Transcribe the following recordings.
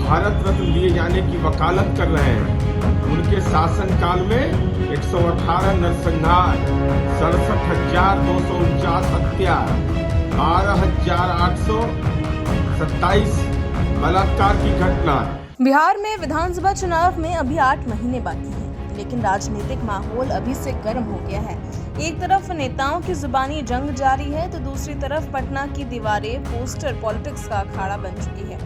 भारत रत्न दिए जाने की वकालत कर रहे हैं। उनके शासनकाल में 118 नरसंहार, 67,249 हत्या, 12,827 बलात्कार की घटना। बिहार में विधानसभा चुनाव में अभी 8 महीने बाकी हैं, लेकिन राजनीतिक माहौल अभी से गर्म हो गया है। एक तरफ नेताओं की जुबानी जंग जारी है तो दूसरी तरफ पटना की दीवारें पोस्टर पॉलिटिक्स का अखाड़ा बन चुकी है।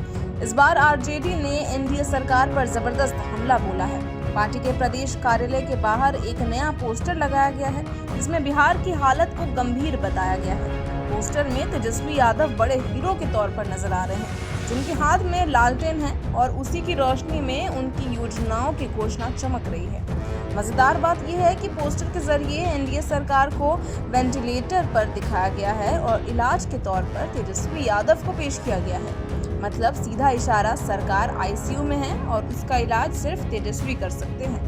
इस बार आरजेडी ने एनडीए सरकार पर जबरदस्त हमला बोला है। पार्टी के प्रदेश कार्यालय के बाहर एक नया पोस्टर लगाया गया है, जिसमें बिहार की हालत को गंभीर बताया गया है। पोस्टर में तेजस्वी यादव बड़े हीरो के तौर पर नजर आ रहे हैं, जिनके हाथ में लालटेन है और उसी की रोशनी में उनकी योजनाओं की घोषणा चमक रही है। मजेदार बात यह है कि पोस्टर के जरिए एनडीए सरकार को वेंटिलेटर पर दिखाया गया है और इलाज के तौर पर तेजस्वी यादव को पेश किया गया है। मतलब सीधा इशारा, सरकार आईसीयू में है और उसका इलाज सिर्फ तेजस्वी कर सकते हैं।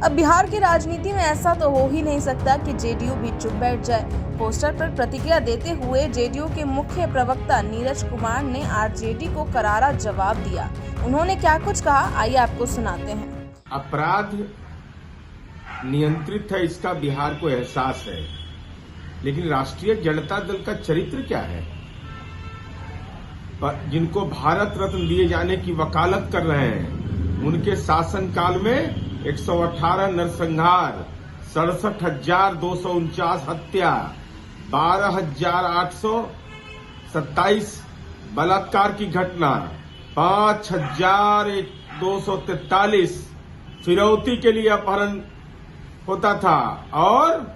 अब बिहार की राजनीति में ऐसा तो हो ही नहीं सकता कि जेडीयू भी चुप बैठ जाए। पोस्टर पर प्रतिक्रिया देते हुए जेडीयू के मुख्य प्रवक्ता नीरज कुमार ने आरजेडी को करारा जवाब दिया। उन्होंने क्या कुछ कहा, आइए आपको सुनाते हैं। अपराध नियंत्रित है, इसका बिहार को एहसास है, लेकिन राष्ट्रीय जनता दल का चरित्र क्या है? जिनको भारत रत्न दिए जाने की वकालत कर रहे हैं, उनके शासनकाल में 118 नरसंहार, 67,249 हत्या, 12,827 बलात्कार की घटना, 5,243 फिरौती के लिए अपहरण होता था और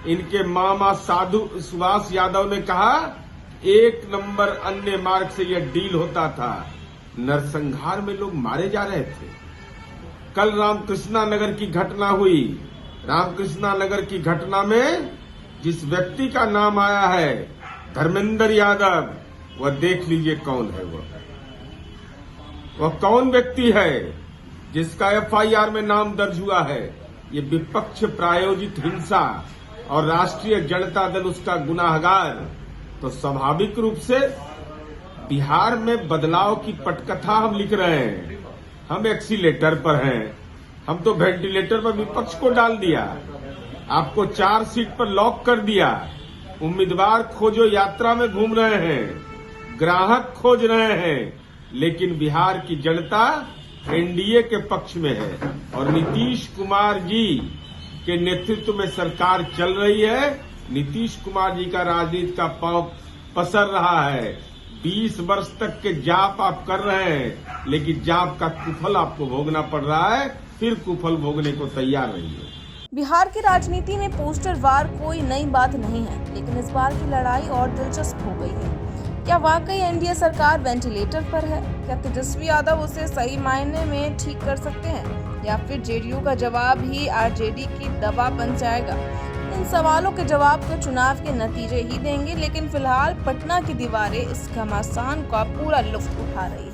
इनके मामा साधु सुभाष यादव ने कहा 1 नंबर अन्य मार्ग से यह डील होता था। नरसंहार में लोग मारे जा रहे थे। कल रामकृष्णा नगर की घटना हुई। रामकृष्णा नगर की घटना में जिस व्यक्ति का नाम आया है धर्मेंद्र यादव, वह देख लीजिए कौन है। वह कौन व्यक्ति है जिसका एफआईआर में नाम दर्ज हुआ है। ये विपक्ष प्रायोजित हिंसा और राष्ट्रीय जनता दल उसका गुनाहगार। तो स्वाभाविक रूप से बिहार में बदलाव की पटकथा हम लिख रहे हैं। हम एक्सीलेटर पर हैं, हम तो वेंटिलेटर पर विपक्ष को डाल दिया, आपको 4 सीट पर लॉक कर दिया, उम्मीदवार खोजो यात्रा में घूम रहे हैं, ग्राहक खोज रहे हैं, लेकिन बिहार की जनता एनडीए के पक्ष में है और नीतीश कुमार जी के नेतृत्व में सरकार चल रही है। नीतीश कुमार जी का राजनीति का पांव पसर रहा है। 20 वर्ष तक के जाप आप कर रहे हैं, लेकिन जाप का कुफल आपको भोगना पड़ रहा है। फिर कुफल भोगने को तैयार रहिए। बिहार की राजनीति में पोस्टर वार कोई नई बात नहीं है, लेकिन इस बार की लड़ाई और दिलचस्प हो गई है। क्या वाकई एनडीए सरकार वेंटिलेटर पर है? क्या तेजस्वी यादव उसे सही मायने में ठीक कर सकते हैं, या फिर जेडीयू का जवाब ही आरजेडी की दवा बन जाएगा? इन सवालों के जवाब तो चुनाव के नतीजे ही देंगे, लेकिन फिलहाल पटना की दीवारें इस घमासान का पूरा लुत्फ उठा रही है।